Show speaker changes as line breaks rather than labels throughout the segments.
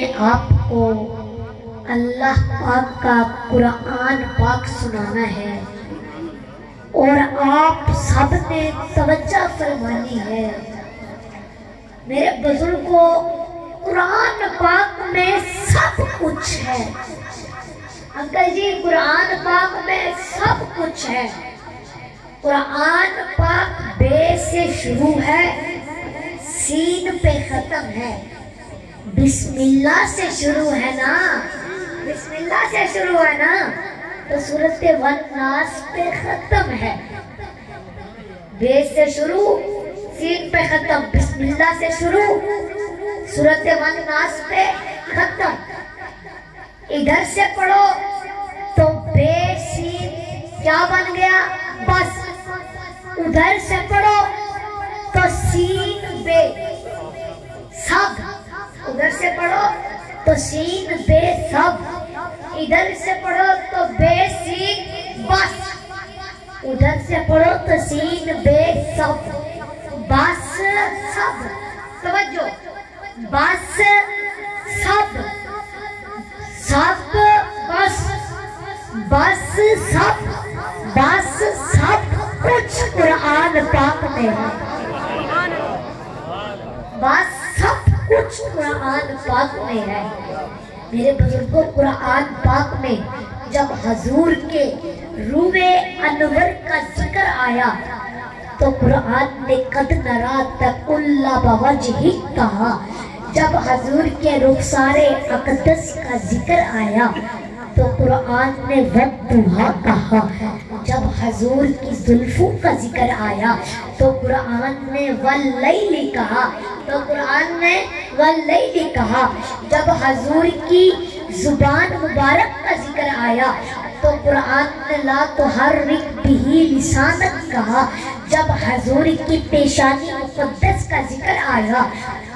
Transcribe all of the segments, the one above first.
آپ کو اللہ پاک کا قرآن پاک سنانا ہے اور آپ سب نے توجہ فرمانی ہے۔ میرے بزرگوں، قرآن پاک میں سب کچھ ہے۔ انکل جی، قرآن پاک میں سب کچھ ہے۔ قرآن پاک بے سے شروع ہے، سین پہ ختم ہے۔ بسم اللہ سے شروع ہے نا، بسم اللہ سے شروع ہے نا، تو سورت والناس پہ ختم ہے۔ بے سے شروع، سین پہ ختم، بسم اللہ سے شروع، سورت والناس پہ ختم۔ ادھر سے پڑھو تو بے سین کیا بن گیا؟ بس۔ ادھر سے پڑھو تو سین بے سب، ادھر سے پڑھو تو سین بے سب، ادھر سے پڑھو تو بے سین بس، ادھر سے پڑھو تو سین بے سب، بس سب۔ توجہ، بس سب، سب بس، بس سب، بس سب کچھ قرآن پاک میں ہے۔ بس سب کچھ قرآن پاک میں ہے۔ میرے بزرگوں، قرآن پاک میں جب حضور کے روح انور کا ذکر آیا تو قرآن نے قد نرا تقلب وجہک کہا۔ جب حضور کے رخسار اقدس کا ذکر آیا تو قرآن نے والضحیٰ کہا۔ جب حضور کی زلفوں کا ذکر آیا تو قرآن نے واللیل کہا، تو قرآن نے واللیل کہا۔ جب حضور کی زبان مبارک کا ذکر آیا تو قرآن نے لا تحرک بہ لسانک کہا۔ جب حضور کی پیشانی مقدس کا ذکر آیا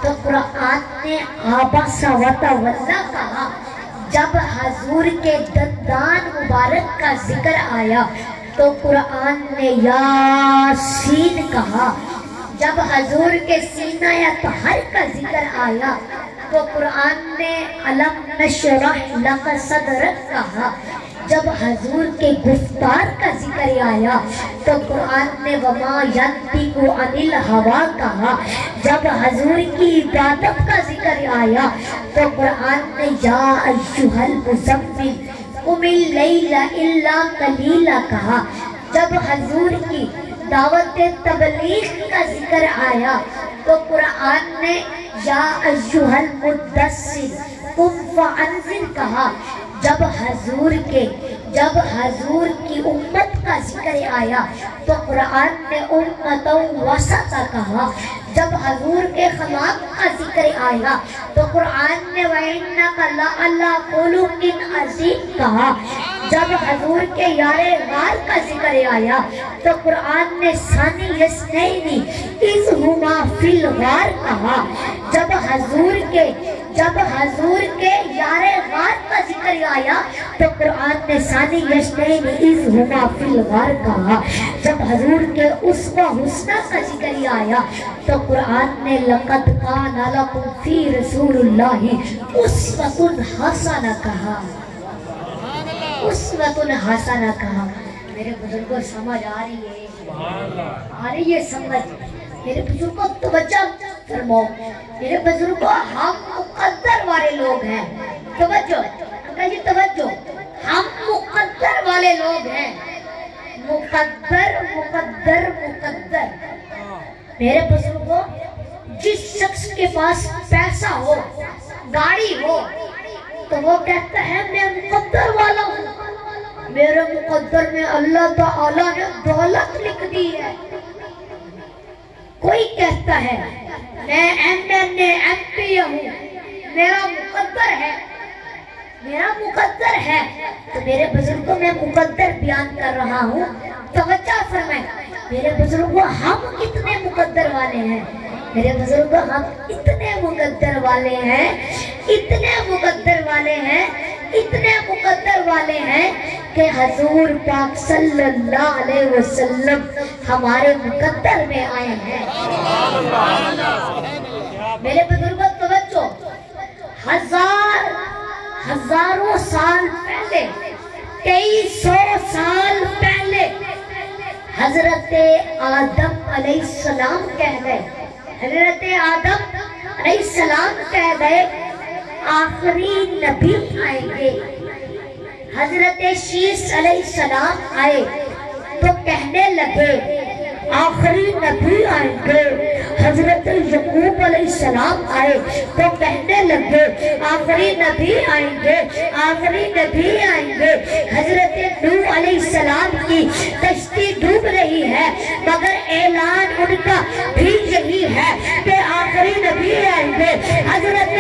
تو قرآن نے عبس وتولی کہا۔ جب حضور کے دندان مبارک کا ذکر آیا تو قرآن نے یاسین کہا۔ جب حضور کے سینہ اطہر کا ذکر آیا تو قرآن نے الم نشرح لک صدرک کہا۔ جب حضور کے گفتار کا ذکر آیا تو قرآن نے وما ینطق عن الہویٰ کہا۔ جب حضور کی عبادت کا ذکر آیا تو قرآن نے یا ایھا المزمل قم اللیل الا قلیلا کہا۔ جب حضور کی دعوت تبلیغ کا ذکر آیا تو قرآن نے یا ایھا المدثر قم فانذر کہا۔ جب حضور کی امت کا ذکر آیا تو قرآن نے امۃ وسطا کہا۔ جب حضور کے خلاق کا ذکر آیا تو قرآن نے وَإِنَّكَ لَعَلَىٰ خُلُقٍ عَظِيمٍ کہا۔ جب حضور کے یار غار کا ذکر آیا تو قرآن نے ثانی اثنین اذ ہما فی الغار کہا۔ جب حضور کے یار غار کا ذکر آیا تو قرآن نے ثانی اثنین اذ ہما فی الغار کہا۔ جب حضور کے اسوہ حسنہ کا ذکر آیا تو قرآن نے لقد کان لکم فی رسول اللہ اسوۃ حسنہ کہا، اسوۃ حسنہ کہا۔ میرے بزرگوں، سمجھ آ رہی ہے؟ آ رہی ہے سمجھ؟ میرے بزرگوں توجہ فرماؤ۔ میرے بزرگوں، ہم مقدر والے لوگ ہیں۔ توجہ، انکل جی توجہ، ہم مقدر والے لوگ ہیں۔ مقدر مقدر مقدر۔ میرے بزرگوں، جس شخص کے پاس پیسہ ہو، گاڑی ہو، تو وہ کہتا ہے میں مقدر والا ہوں، میرے مقدر میں اللہ تعالیٰ نے دولت لکھ دی ہے۔ کوئی کہتا ہے میں MP ہوں، میرا مقدر ہے، میرا مقدر ہے۔ تو میرے بزرگوں، میں مقدر بیان کر رہا ہوں، توجہ فرمائیں۔ میرے بزرگوں، ہم کتنے مقدر والے ہیں؟ میرے بزرگوں، ہم اتنے مقدر والے ہیں، اتنے مقدر والے ہیں، اتنے مقدر والے ہیں کہ حضور پاک صلی اللہ علیہ وسلم ہمارے مقدر میں آئے ہیں۔ میرے بزرگوں توجہ، ہزاروں سال پہلے، 2300 سال پہلے حضرت آدم علیہ السلام کہہ گئے، حضرت آدم علیہ السلام کہہ گئے آخری نبی آئیں گے۔ حضرت شیس علیہ السلام آئے تو کہنے لگے آخری نبی آئیں گے۔ حضرت یعقوب علیہ السلام آئے تو کہنے لگے آخری نبی آئیں گے، آخری نبی آئیں گے۔ حضرت نوح علیہ السلام کی کشتی ڈوب رہی ہے مگر اعلان ان کا بھی یہی ہے کہ آخری نبی آئیں گے۔ حضرت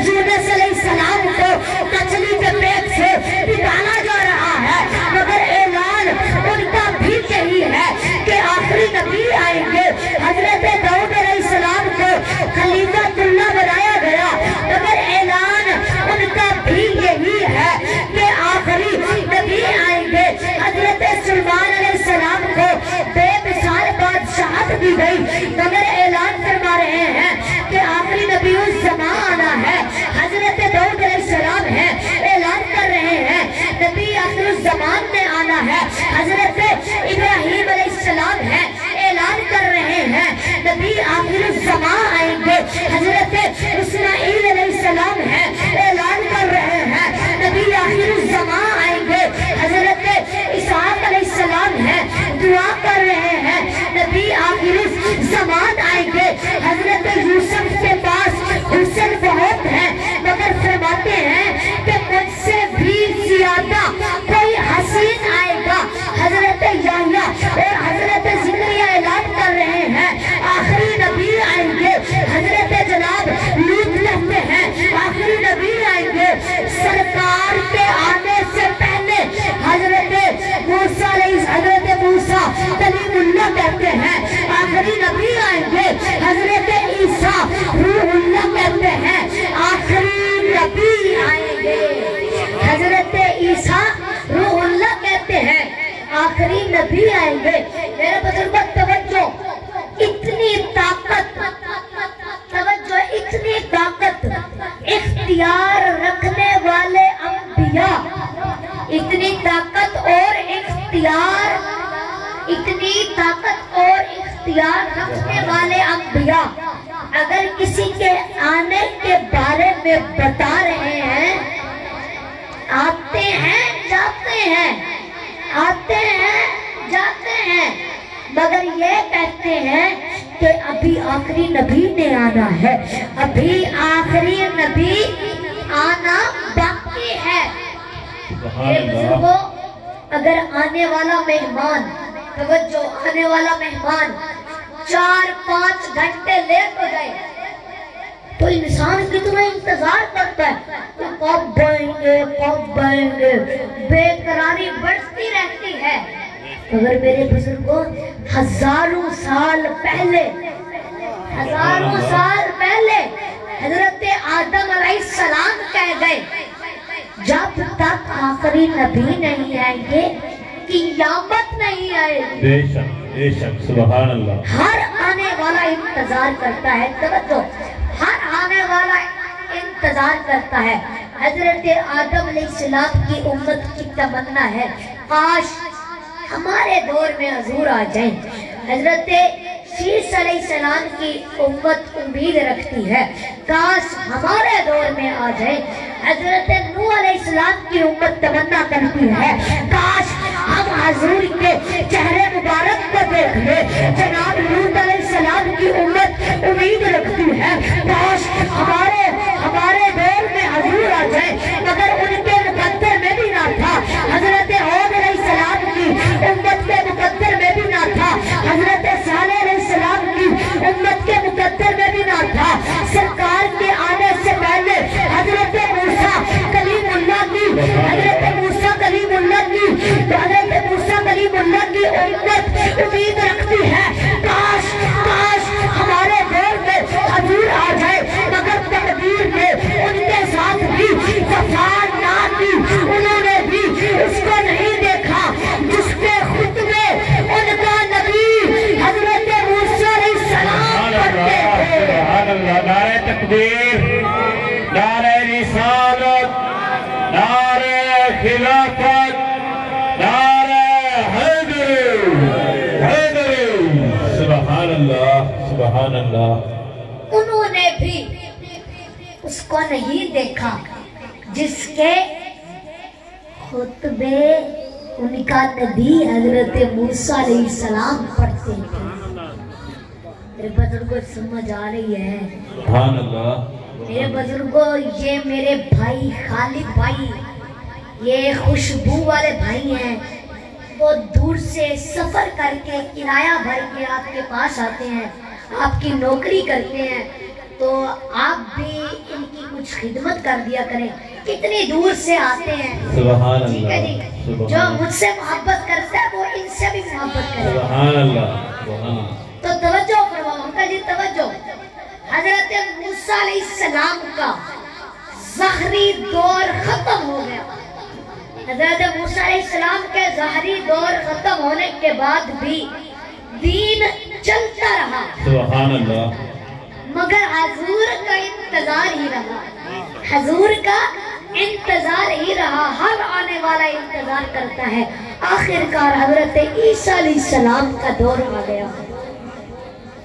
یونس علیہ السلام کو مچھلی کے پیٹ سے نکالا جا رہا ہے مگر اعلان ان کا بھی یہی ہے کہ آخری نبی آئیں گے۔ حضرت داؤد علیہ السلام کو خلیفۃ اللہ بنایا گیا مگر اعلان ان کا بھی یہی ہے کہ آخری نبی آئیں گے۔ حضرت سلیمان علیہ السلام کو بے مثال بادشاہت دی گئی مگر اعلان فرما رہے ہیں کہ آخری نبی الزمان آنا ہے۔ حضرت داؤد علیہ السلام ہے، اعلان کر رہے ہیں نبی آخر الزمان میں آنا ہے۔ حضرت ابراہیم علیہ السلام ہے، اعلان کر رہے ہیں نبی آخر الزمان آئیں گے۔ حضرت اسماعیل علیہ السلام ہے، اعلان کر رہے ہیں نبی آخر الزمان آئیں گے۔ حضرت اسحاق علیہ السلام ہے، دعا کر رہے ہیں نبی آخر الزمان آئیں گے۔ حضرت یوسف کے پاس حسن بہت ہے مگر فرماتے ہیں کہ مجھ سے بھی زیادہ کوئی حسین آئے گا۔ حضرت یحییٰ اور حضرت زکریا اعلان کر رہے ہیں آخری نبی آئیں گے۔ حضرت جناب لوط کہتے ہیں آخری نبی آئیں گے۔ سرکار کے آنے سے پہلے حضرت موسیٰ کلیم اللہ کہتے ہیں آخری نبی آئیں گے۔ حضرت عیسیٰ روح اللہ کہتے ہیں آخری نبی آئیں گے۔ حضرت عیسیٰ روح اللہ کہتے ہیں آخری نبی آئیں گے۔ میرے بزرگوں توجہ، اتنی طاقت اختیار رکھنے والے انبیاء، اتنی طاقت اور اختیار رکھنے والے انبیاء اگر کسی کے آنے کے بارے میں بتا رہے ہیں، آتے ہیں جاتے ہیں، آتے ہیں جاتے ہیں، مگر یہ کہتے ہیں کہ ابھی آخری نبی نے آنا ہے، ابھی آخری نبی آنا باقی ہے۔ میرے بزرگوں، اگر آنے والا مہمان، توجہ، آنے والا مہمان 4-5 گھنٹے لیٹ ہو جائے تو انسان کتنا انتظار کرتا ہے کہ کب آئیں گے، بے قراری بڑھتی رہتی ہے۔ اگر میرے بزرگوں ہزاروں سال پہلے حضرت آدم علیہ السلام کہہ گئے جب تک آخری نبی نہیں آئیں گے قیامت نہیں آئے گی۔
بے شک سبحان اللہ۔
ہر آنے والا انتظار کرتا ہے، توجہ، ہر آنے والا انتظار کرتا ہے۔ حضرت آدم علیہ السلام کی امت کی تمنا ہے کاش ہمارے دور میں حضور آ جائیں۔ حضرت شیس علیہ السلام کی امت امید رکھتی ہے کاش ہمارے دور میں آ جائیں۔ حضرت نوح علیہ السلام کی امت تمنا کرتی ہے کاش ہم حضور کے چہرے مبارک کو دیکھ لیں۔ جناب لوط علیہ السلام کی امت امید رکھتی ہے کاش ہمارے دور میں حضور آ جائیں، مگر ان کے مقدر میں بھی نہ تھا۔ حضرت عود علیہ السلام کی امت کے مقدر میں بھی نہ تھا، حضرت صالح علیہ السلام کی امت کے مقدر میں بھی نہ تھا۔ سرکار کے آنے سے پہلے حضرت موسیٰ کلیم اللہ کی امت امید رکھتی ہے کاش ہمارے دور میں حضور آ جائے، مگر تقدیر نے ان کے
سبحان اللہ.
انہوں نے بھی اس کو نہیں دیکھا جس کے خطبے ان کا نبی حضرت موسیٰ علیہ السلام پڑھتے تھے. میرے بزرگوں سمجھ آ رہی ہے؟
سبحان اللہ.
میرے بزرگوں یہ میرے بھائی خالد بھائی یہ خوشبو والے بھائی ہیں. وہ دور سے سفر کر کے کرایہ بھر کے آپ کے پاس آتے ہیں, آپ کی نوکری کرتے ہیں, تو آپ بھی ان کی کچھ خدمت کر دیا کریں. کتنی دور سے آتے ہیں.
سبحان
ٹھیک ہے
اللہ.
جی, جو مجھ سے محبت کرتا ہے وہ ان سے بھی محبت کرے.
سبحان اللہ. سبحان اللہ.
تو توجہ فرماؤ انکل جی, توجہ. حضرت موسیٰ علیہ السلام کا ظاہری دور ختم ہو گیا. حضرت موسیٰ علیہ السلام کے ظاہری دور ختم ہونے کے بعد بھی دین چلتا رہا,
سبحان اللہ.
مگر حضور کا انتظار ہی رہا. حضور کا انتظار ہی رہا. ہر آنے والا انتظار کرتا ہے. آخرکار حضرت عیسیٰ علیہ السلام کا دور آ گیا.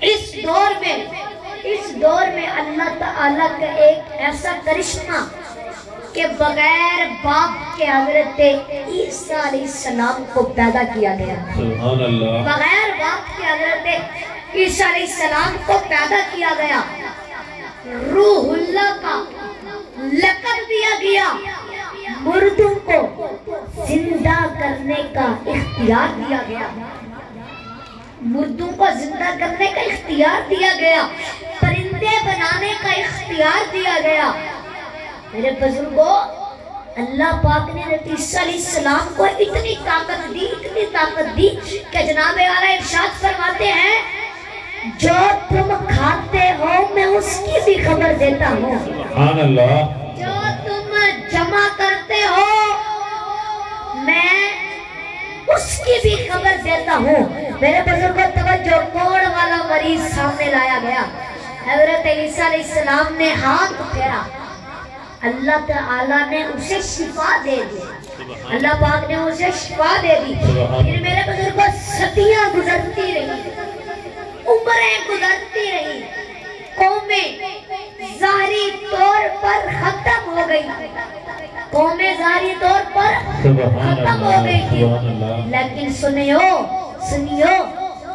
اس دور میں اللہ تعالیٰ کا ایک ایسا کرشمہ کہ بغیر باپ کے حضرت عیسیٰ علیہ السلام کو پیدا کیا گیا.
سبحان اللہ.
بغیر باپ کے حضرت عیسیٰ علیہ السلام کو پیدا کیا گیا. روح اللہ کا لقب دیا گیا. مردوں کو زندہ کرنے کا اختیار دیا گیا. مردوں کو زندہ کرنے کا اختیار دیا گیا. پرندے بنانے کا اختیار دیا گیا. میرے بزرگوں, اللہ پاک نے حضرت عیسیٰ علیہ السلام کو اتنی طاقت دی کہ جناب اعلیٰ ارشاد فرماتے ہیں جو تم کھاتے ہو میں اس کی بھی خبر دیتا ہوں.
سبحان اللہ.
جو تم جمع کرتے ہو میں اس کی بھی خبر دیتا ہوں. میرے بزرگوں توجہ, کوڑ والا مریض سامنے لایا گیا. حضرت عیسیٰ علیہ السلام نے ہاتھ پھیرا, اللہ تعالیٰ نے اسے شفا دے دی. اللہ پاک نے اسے شفا دے دی. پھر میرے بزرگوں صدیاں گزرتی رہی, عمریں گزرتی رہی, قومیں ظاہری طور پر ختم ہو گئی. قومیں ظاہری طور پر ختم ہو گئی تھی. لیکن سنیو,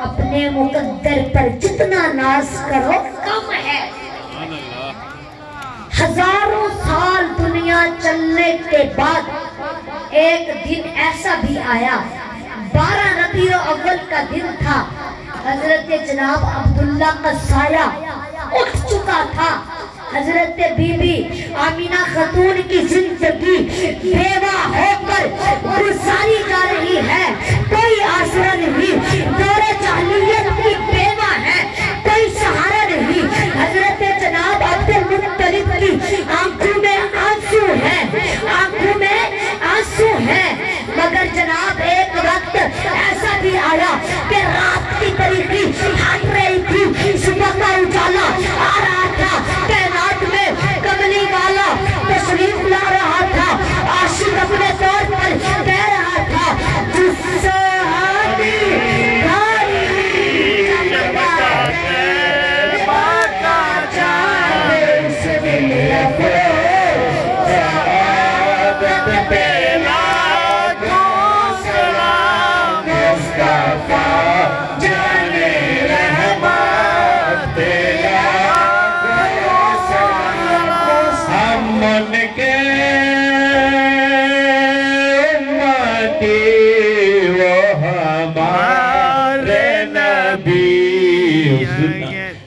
اپنے مقدر پر جتنا ناز کرو کم ہے. ہزاروں سال دنیا چلنے کے بعد ایک دن ایسا بھی آیا, 12 ربیع الاول کا دن تھا. حضرت جناب عبداللہ کا سایہ اٹھ چکا تھا. حضرت بی بی آمینہ خاتون کی زندگی بیوہ ہو کر گزاری جا رہی ہے. کوئی آسرا نہیں, دور جاہلیت کی بیوہ ہے, کوئی سہارا نہیں. حضرت جناب عبد المطلب کی آنکھوں میں آنسو ہے, آنکھوں میں آنسو ہے. مگر جناب ایک وقت ایسا بھی آیا کہ رات کی تاریکی ہٹ رہی تھی, صبح کا اجالا آ رہا تھا. کائنات میں کملی والا تشریف لا رہا تھا. عاشق اپنے طور پر کہہ رہا تھا جس صحابی بھائی باقا چاہے سے ملے سعادت پیلا کو سلام مصطفیٰ جانے رحمت پیلا
من کے امتی وہ ہمارے نبی.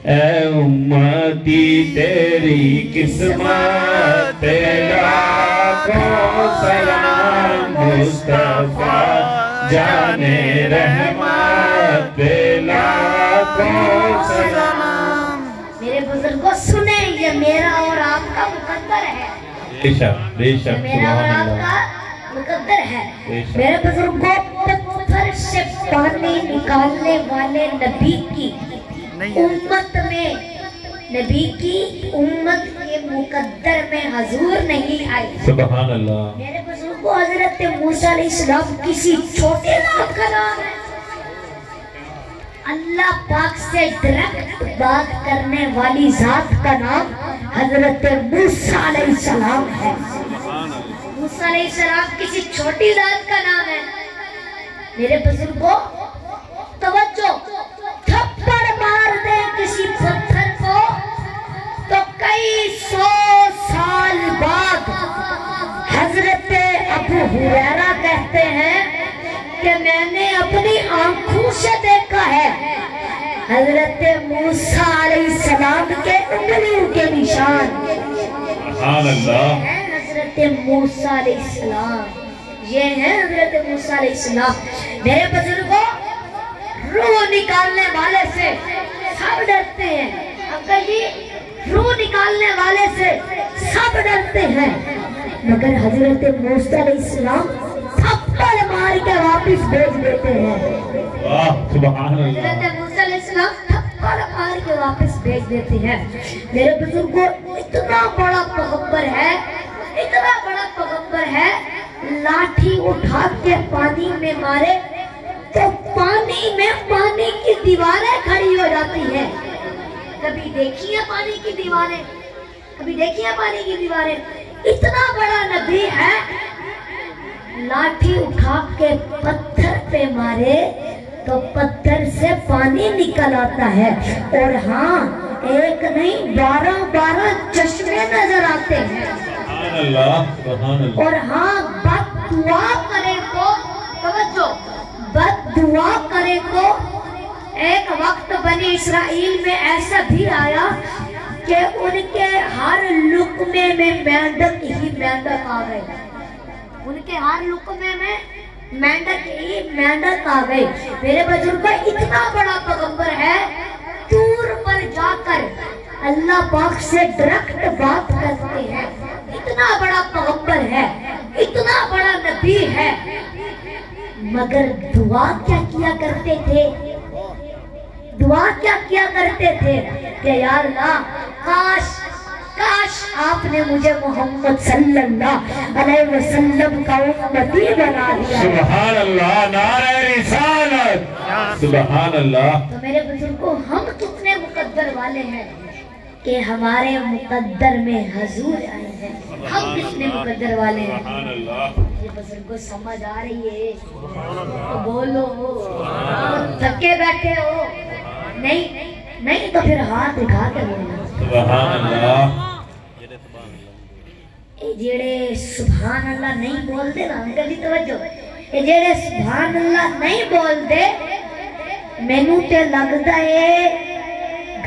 اے امتی تیری قسمت لاکھوں سلام مصطفیٰ جانے رحمت لاکھوں سلام.
میرے بزرگوں سنیں, یہ میرا اور آپ کا مقدر ہے.
بے شک, بے شک.
میرا اور
سبحان
آپ
اللہ.
کا مقدر ہے. میرے بزرگوں پتھر سے پانی نکالنے والے نبی کی امت میں, نبی کی امت کے مقدر میں حضور نہیں آئی.
سبحان اللہ.
میرے بزرگوں حضرت موسیٰ علیہ السلام کسی چھوٹے ذات کا نام ہے. اللہ پاک سے ڈائریکٹ بات کرنے والی ذات کا نام حضرت موسیٰ علیہ السلام ہے۔ موسیٰ علیہ السلام کسی چھوٹی ذات کا نام ہے؟ میرے بزرگوں توجہ، تھپڑ مار دے کسی پتھر کو تو کئی 100 سال بعد حضرت ابو ہریرہ کہتے ہیں کہ میں نے اپنی آنکھوں سے دیکھا ہے حضرت موسیٰ علیہ السلام کے انگلیوں کے نشان۔
سبحان اللہ،
حضرت موسیٰ علیہ السلام، یہ ہے حضرت موسیٰ علیہ السلام۔ میرے بزرگوں روح نکالنے والے سے سب ڈرتے ہیں، انکل جی روح نکالنے والے سے سب ڈرتے ہیں، مگر حضرت موسیٰ علیہ السلام تھپڑ مار کے واپس بھیج دیتے ہیں۔
واہ سبحان اللہ،
حضرت موسیٰ علیہ السلام تھپڑ مار کے واپس بھیج دیتے ہیں۔ میرے بزرگوں اتنا بڑا پیغمبر ہے، اتنا بڑا پیغمبر ہے، لاٹھی اٹھا کے پانی میں مارے تو پانی میں پانی کی دیواریں کھڑی ہو جاتی ہیں۔ کبھی دیکھی ہیں پانی کی دیواریں؟ کبھی دیکھی ہیں پانی کی دیواریں؟ اتنا بڑا نبی ہے، لاٹھی اٹھا کے پتھر پہ مارے تو پتھر سے پانی نکل آتا ہے، اور ہاں ایک نہیں 12 چشمے نظر آتے ہیں۔
سبحان اللہ، سبحان اللہ،
اور ہاں بد دعا کرے تو توجہ، بد دعا کرے تو ایک وقت بنی اسرائیل میں ایسا بھی آیا کہ ان کے ہر لقمے میں مینڈک ہی مینڈک آ گئے، ان کے ہر لقمے میں مینڈک ہی مینڈک آ گئے۔ میرے بزرگوں اتنا بڑا پیغمبر ہے، دور پر جا کر اللہ پاک سے ڈائریکٹ بات کرتے ہیں، اتنا بڑا پیغمبر ہے، اتنا بڑا نبی ہے، مگر دعا کیا کیا کرتے تھے؟ دعا کیا کیا کرتے تھے کہ یا اللہ کاش آپ نے مجھے محمد صلی اللہ علیہ وسلم کا امتی بنا دیا۔
سبحان اللہ، نعرہ رسالت، سبحان اللہ۔
تو میرے بزرگوں ہم کتنے مقدر والے ہیں کہ ہمارے مقدر میں حضور آئے ہیں، ہم کتنے مقدر والے ہیں۔
سبحان اللہ،
یہ بزرگوں سمجھ آ رہی ہے تو بولو، تھکے بیٹھے ہو نہیں تو پھر ہاتھ اٹھا کے بولنا۔
سبحان اللہ،
اے جیڑے سبحان اللہ نہیں بولتے نا، انکل جی توجہ، اے جیڑے سبحان اللہ نہیں بولتے، مینوں تے لگدا ہے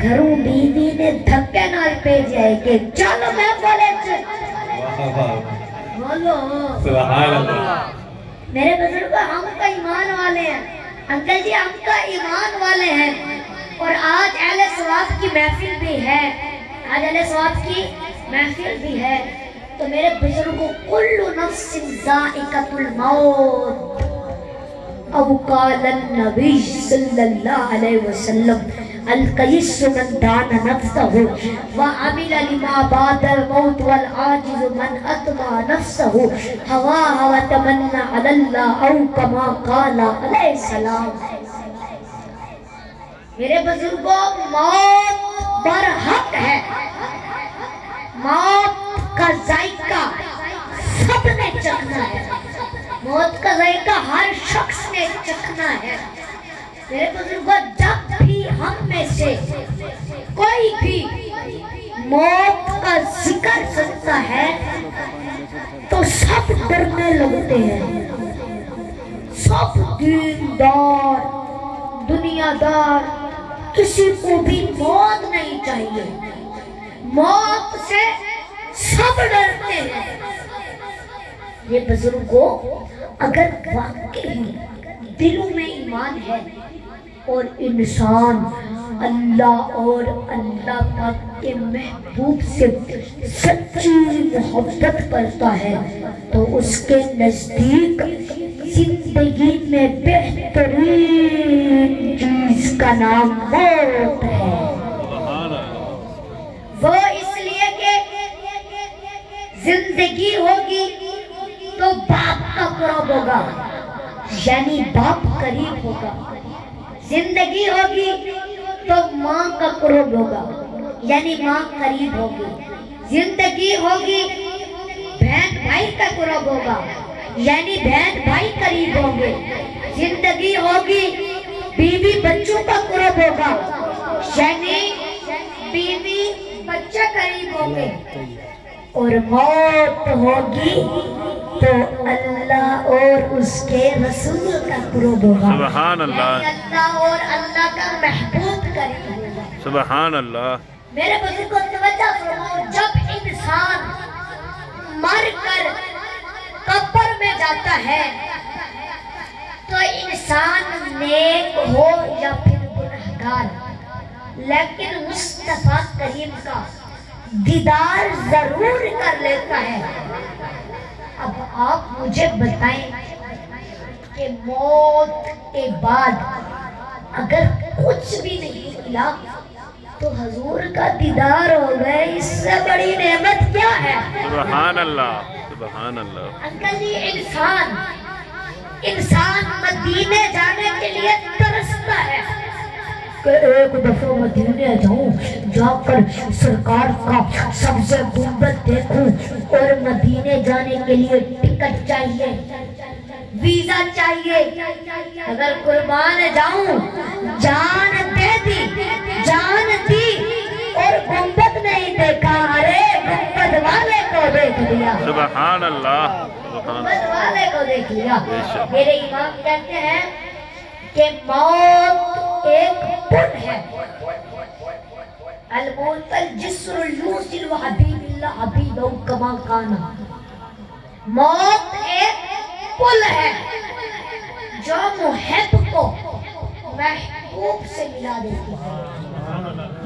گھروں بیوی نے دھکے نال بھیجا ہے کہ چلو میں بولے بولو۔
سبحان اللہ،
میرے بزرگوں ہم کا ایمان والے ہیں، انکل جی ہم کا ایمان والے ہیں، اور آج اہل ثواب کی محفل بھی ہے، آج اہل ثواب کی محفل بھی ہے۔ تو میرے بزرگوں کل نفس ذائقۃ الموت، او قال النبی صلی اللہ علیہ وسلم القیس من دان نفسه وعمل لما بعد الموت والعاجز من اتبع نفسه هواها وتمنى على الله او كما قال علیہ السلام۔ میرے بزرگوں موت برحق ہے، موت کا ذائقہ سب نے چکھنا ہے، موت کا ذائقہ ہر شخص نے چکھنا ہے۔ میرے بزرگوں جب بھی ہم میں سے کوئی بھی موت کا ذکر کرتا ہے تو سب ڈرنے لگتے ہیں، سب دیندار دنیا دار، کسی کو بھی موت نہیں چاہیے، موت سے سب ڈرتے ہیں۔ یہ بزرگوں اگر واقعی دلوں میں ایمان ہے اور انسان اللہ اور اللہ پاک کے محبوب سے سچی محبت کرتا ہے تو اس کے نزدیک زندگی میں بہترین چیز کا نام موت ہے۔ وہ اس لیے کہ زندگی ہوگی تو باپ کا قرب ہوگا، یعنی باپ قریب ہوگا، زندگی ہوگی تو ماں کا قرب ہوگا، یعنی ماں قریب ہوگی. زندگی ہوگی بہن بھائی کا قرب ہوگا، یعنی بہن بھائی قریب ہوں گے. زندگی ہوگی بیوی بچوں کا قرب ہوگا، یعنی بیوی بچہ قریب ہوں گے. اور موت ہوگی تو اللہ اور اس کے رسول کا قرب ہوگا.
سبحان اللہ.
یعنی اللہ اور اللہ کا محبوب قریب ہوگا.
سبحان اللہ.
میرے بزرگوں توجہ فرماؤ، جب انسان مر کر قبر میں جاتا ہے تو انسان نیک ہو یا پھر گنہگار، لیکن مصطفیٰ کریم کا دیدار ضرور کر لیتا ہے. اب آپ مجھے بتائیں کہ موت کے بعد اگر کچھ بھی نہیں ملا تو حضور کا دیدار ہو گئے، اس سے بڑی نعمت کیا ہے؟
سبحان اللہ. سبحان اللہ.
انکل یہ انسان مدینے جانے کے لیے ترستا ہے کہ ایک دفعہ مدینے جاؤں، جا کر سرکار کا سبز گنبد دیکھوں. اور مدینے جانے کے لیے ٹکٹ چاہیے، ویزا چاہیے. اگر قربان جاؤں، جان دے دی، جان دی اور گنبد نہیں دیکھا، ارے گنبد والے کو دیکھ لیا.
سبحان اللہ.
گنبد والے کو دیکھ لیا. میرے امام کہتے ہیں کہ موت ایک پل ہے. الموت الجسر یوصل وحبیب اللہ حبیبہ کما کانا. موت ایک پل ہے جو محب کو محبوب سے ملا دیتی ہے،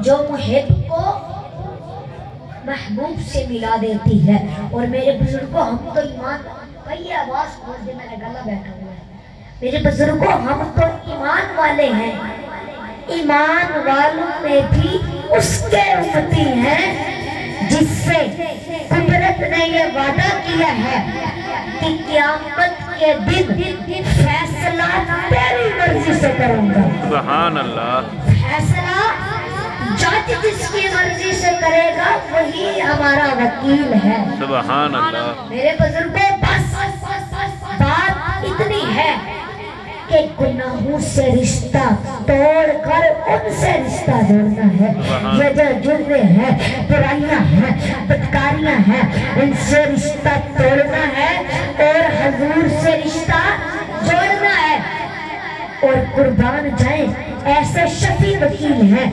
جو محب کو محبوب سے ملا دیتی ہے. اور میرے بزرگوں ہم تو ایمان، بھائی آواز کھول دے، میرا گلا بیٹھا ہوا ہے. میرے بزرگوں ہم تو ایمان والے ہیں، ایمان والوں میں بھی اس کے امتی ہیں جس سے قدرت نے یہ وعدہ کیا ہے کہ قیامت کے دن فیصلہ تیری مرضی سے کروں گا.
سبحان اللہ.
فیصلہ جج جس کی مرضی سے کرے گا وہی ہمارا وکیل ہے.
سبحان اللہ.
میرے بزرگوں بس بات اتنی ہے کہ گناہوں سے رشتہ توڑ کر ان سے رشتہ جوڑنا ہے. یہ جو جرمیں ہیں، برائیاں ہیں، بدکاریاں ہیں، ان سے رشتہ توڑنا ہے اور حضور سے رشتہ جوڑنا ہے. اور قربان جائیں ایسے شفیع وکیل ہیں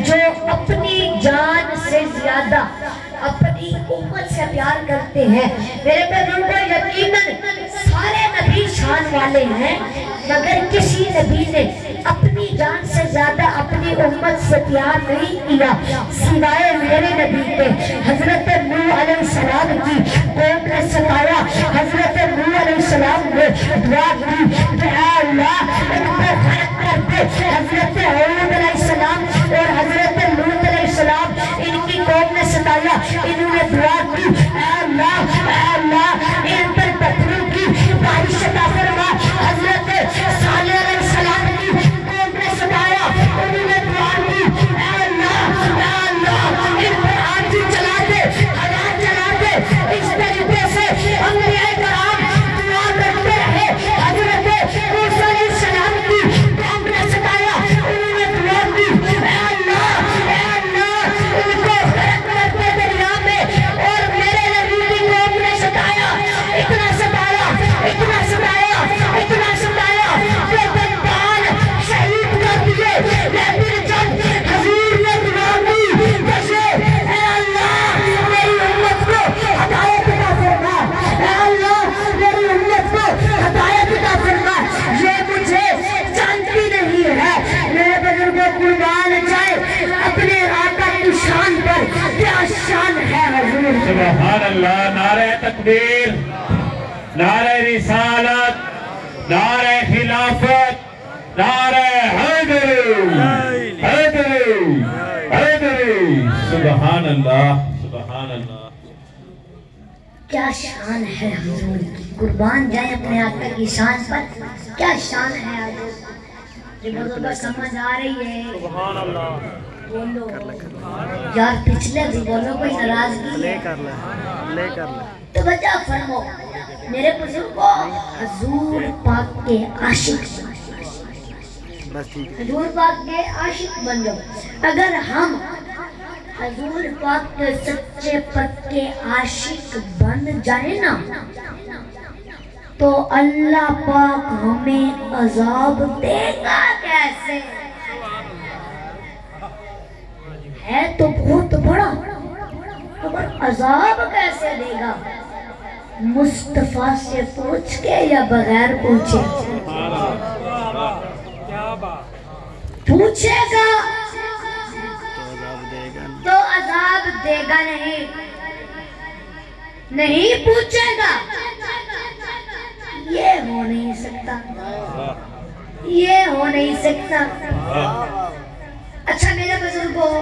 جو اپنی جان سے زیادہ اپنی امت سے پیار کرتے ہیں. میرے بزرگوں یقیناً سارے نبی شان والے ہیں، مگر کسی نبی نے اپنی جان سے زیادہ اپنی امت سے پیار نہیں کیا سوائے میرے نبی کے. حضرت نوح علیہ السلام کی قوم نے ستایا، حضرت نوح علیہ السلام نے دعا کی کہ اے اللہ ان کو غرق کر دے. حضرت ہود علیہ السلام اور حضرت لوط علیہ السلام ان کی قوم نے ستایا، انہوں نے دعا کی اے اللہ ان پر پتھروں کی بارش عطا فرما. حضرت صالح علیہ السلام کی قوم نے ستایا، انہوں نے دعا کی اے اللہ ان پر آندھی چلا دے، ہوا چلا دے. اس طریقے سے انبیاء کرام دعا کرتے رہے. حضرت موسیٰ علیہ السلام کی قوم نے ستایا، انہوں نے دعا کی اے اللہ ان کو غرق کر دے دریا میں. اور میرے نبی کی قوم نے ستایا، اتنا ستایا کہ دنبال شہید کر دیے. لیکن جب حضور نے دعا کی جیسے اے اللہ میری امت کو ہدایت عطا فرما، اے اللہ میری امت کو ہدایت عطا فرما. یہ مجھے جانتی نہیں ہے. میرے بزرگوں قربان جائے اپنے آقا کی شان پر، کیا شان ہے حضور.
سبحان اللہ. نعرہ تکبیر، نعرہ رسالت، نعرہ خلافت، نعرہ حیدری حیدری حیدری. سبحان اللہ. سبحان اللہ.
کیا شان ہے حضور کی. قربان جائیں اپنے آقا کی شان پر، کیا شان ہے حضور. بزرگ سمجھ آ رہی ہے؟
سبحان اللہ
بولو یار، پچھلے بھی بولو، کوئی ناراضگی
لے
ہے؟
کر لے
توجہ فرمو میرے بزرگوں، حضور پاک کے عاشق،
بس ٹھیک ہے
حضور پاک کے عاشق بن جاؤ۔ اگر ہم حضور پاک کے سچے پکے عاشق بن جائیں نا تو اللہ پاک ہمیں عذاب دے گا کیسے؟ ہے تو بہت بڑا، مگر عذاب کیسے دے گا؟ مصطفیٰ سے پوچھ کے یا بغیر پوچھے؟ پوچھے گا تو عذاب دے گا، نہیں پوچھے گا یہ ہو نہیں سکتا، یہ ہو نہیں سکتا۔ اچھا میرے بزرگوں،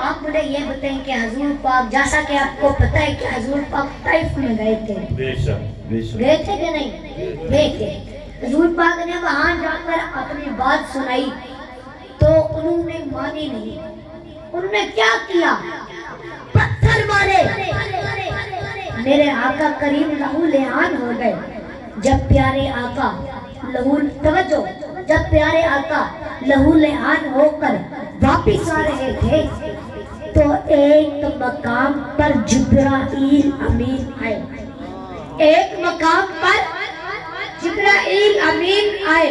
آپ مجھے یہ بتائیں کہ حضور پاک، جیسا کہ آپ کو پتہ ہے کہ حضور پاک طائف میں گئے تھے، گئے تھے کہ نہیں؟ گئے تھے۔ حضور پاک نے وہاں جا کر اپنی بات سنائی تو انہوں نے مانی نہیں۔ انہوں نے کیا کیا؟ پتھر مارے۔ میرے آقا کریم لہو لہان ہو گئے۔ جب پیارے آقا توجہ، جب پیارے آقا لہو لہان ہو کر واپس آ رہے تھے تو ایک مقام پر جبرائیل امین آئے، ایک مقام پر جبرائیل امین آئے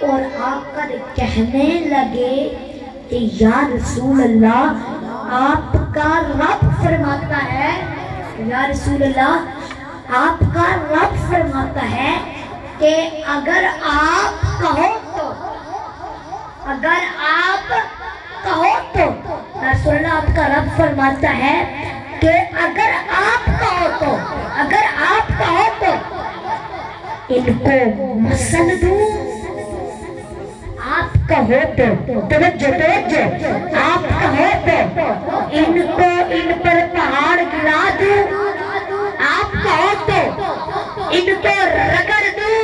اور آ کر کہنے لگے کہ یا رسول اللہ، آپ کا رب فرماتا ہے، یا رسول اللہ آپ کا رب فرماتا ہے کہ اگر آپ کہو تو، اگر آپ کہو تو، رسول اللہ آپ کا رب فرماتا ہے کہ اگر آپ کہو تو، اگر آپ کہو تو ان کو مسل دوں، آپ کہو تو، توجہ آپ کہو تو ان پر پہاڑ گرا دوں، آپ کہو تو ان کو رگڑ دوں،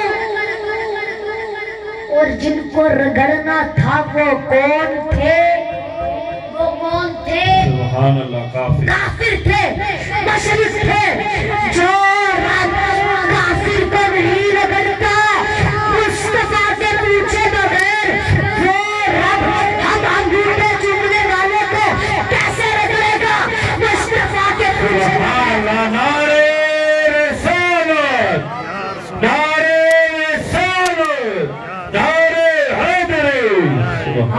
اور جن کو رگڑنا تھا وہ کون تھے؟ وہ کون تھے؟
سبحان اللہ،
کافر تھے، مشرک تھے۔ جو رب کافر کو نہیں رگڑتا، مصطفیٰ سے پوچھے بغیر وہ رب ہم انگوٹھے چومنے والے کو کیسے رگڑے گا؟ مصطفیٰ کے پوچھے
سبحان اللہ، نعرہ رسالت، نعرہ رسالت، نعرہ حیدری۔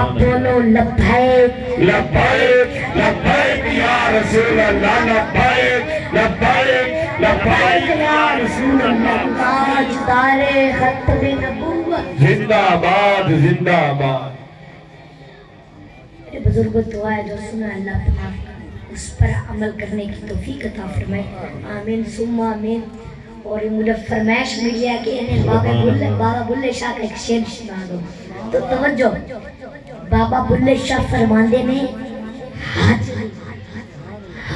اب بولو لبیک
لبیک لبیک یا رسول اللہ، لبیک لبیک لبیک یا رسول اللہ،
تاجدار ختم نبوت۔
زندہ آباد، زندہ آباد۔
میرے بزرگوں، دعا ہے جو سنا اللہ پاک اس پر عمل کرنے کی توفیق عطا فرمائے، آمین ثم آمین۔ اور یہ مجھے فرمائش ملی ہے کہ انہیں بابا بلے شاہ کا ایک شعر سنا دو، تو توجہ، بابا بلے شاہ فرماندے میں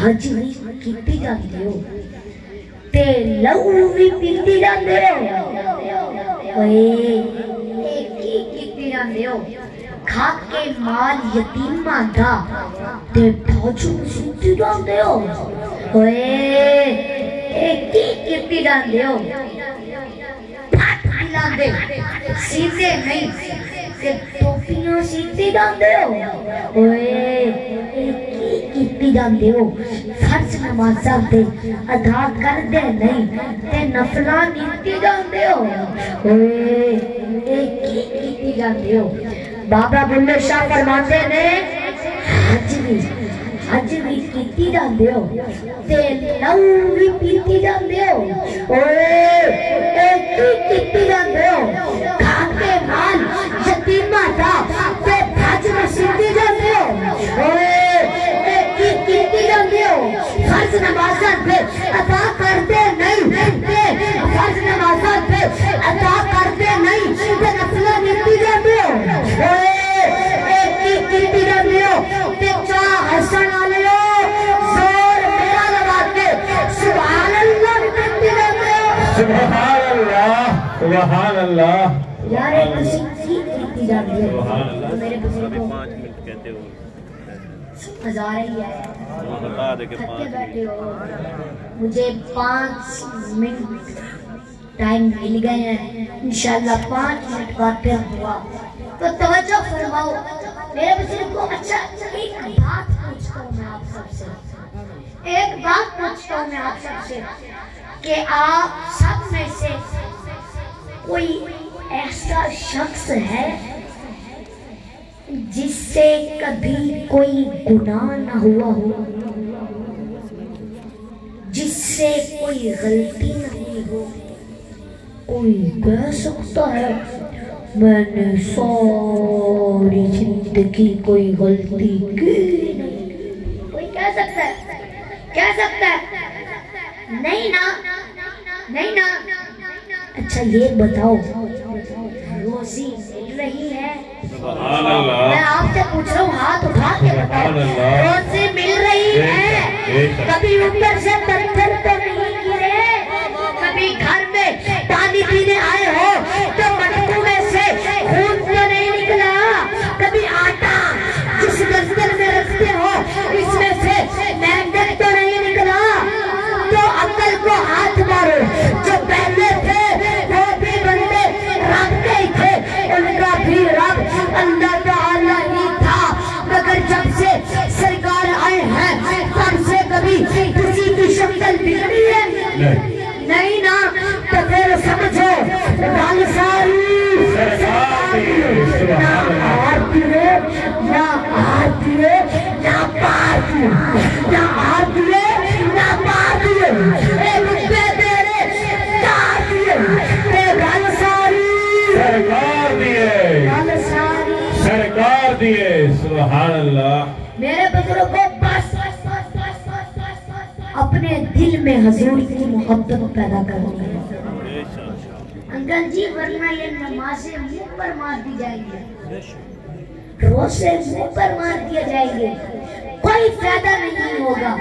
حج بھی کیتی جاندے ہو تے لہو بھی پیتی جاندے ہو، کی کیتی جاندے ہو، کھا کے مال یتیماں دا تے بھاجو سیتی جاندے ہو، کی کیتی جاندے ہو، پھٹ پھلاندے سیتے نہیں تے ٹوپیاں سیتی جاندے ہو، کیتی جاندے ہو، فرض نمازاں تے ادا کر دے نہیں تے نفلاں نیتی جاندے ہو، کیتی جاندے ہو۔ بابا بلے شاہ فرماتے نے حج بھی کیتی جاندے ہو تے لہو بھی پیتی جاندے ہو، کیتی جاندے ہو، کھا کے مال یتیماں دا تے بھاج سیتی جاندے ہو، کیتی جاندے ہو، فرض نمازاں تے ادا کردے نہیں تے فرض نمازاں تے ادا کردے نہیں تے نفلاں نیتی جاندے ہو، کیتی جاندے ہو تے چاہ حسن والے ہو زور میرا لگا کے سبحان اللہ کیتی جاندے ہو۔
سبحان اللہ، سبحان اللہ،
یار کسی کی کیتی جاتی ہے تو میرے بزرگوں
5 منٹ کہتے ہو
ہزار ہی ہے
بتا دے کہ
تھکے
5
بیٹھے ہو مجھے 5 منٹ ٹائم مل گئے ہیں انشاءاللہ 5 منٹ بعد پھر ہوا تو توجہ فرماؤ میرے بزرگوں اچھا ایک بات پوچھتا ہوں میں آپ سب سے ایک بات پوچھتا ہوں میں آپ سب سے کہ آپ سب میں سے کوئی ایسا شخص ہے جس سے کبھی کوئی گناہ نہ ہوا ہو جس سے کوئی غلطی نہ ہوئی ہو کوئی کہہ سکتا ہے میں نے ساری زندگی کوئی غلطی کی نہیں کوئی کہہ سکتا ہے نہیں نا نہیں نا اچھا یہ بتاؤ روزی مل رہی ہے
سبحان اللہ
میں آپ سے پوچھ رہا ہوں ہاتھ اٹھا کے بتاؤ روزی مل رہی ہے کبھی اوپر سے پتھر تو نہیں گرے کبھی گھر میں پانی پینے آئے ہو تو مٹکوں میں سے خون تو نہیں نکلا کبھی آٹا جس گردن میں رکھتے ہو اس میں سے مینڈک تو نہیں نکلا تو عقل کو ہاتھ مارو جو پہلے تھے وہ بھی بندے رب کے ہی تھے ان کا بھی رب اللہ تعالیٰ ہی تھا مگر جب سے سرکار آئے ہیں تب سے کبھی کسی کی شکل بگڑی ہے نہیں نا تو پھر سمجھو گل ساری نہ آتی ہے نہ آتی ہے نہ پاتی ہے نہ آتی ہے نہ پاتی ہے اے رکبے تیرے کاتی ہے اے گل ساری
سرکار دیئے
گل ساری
سرکار دیئے سبحان اللہ
میرے بزرگوں بس اپنے دل میں حضور کی محبت پیدا کرنی ہے انکل جی ورنہ یہ نمازیں منہ پر مار دی جائیں گے روزے منہ پر مار دیا جائیں گے کوئی فائدہ نہیں ہوگا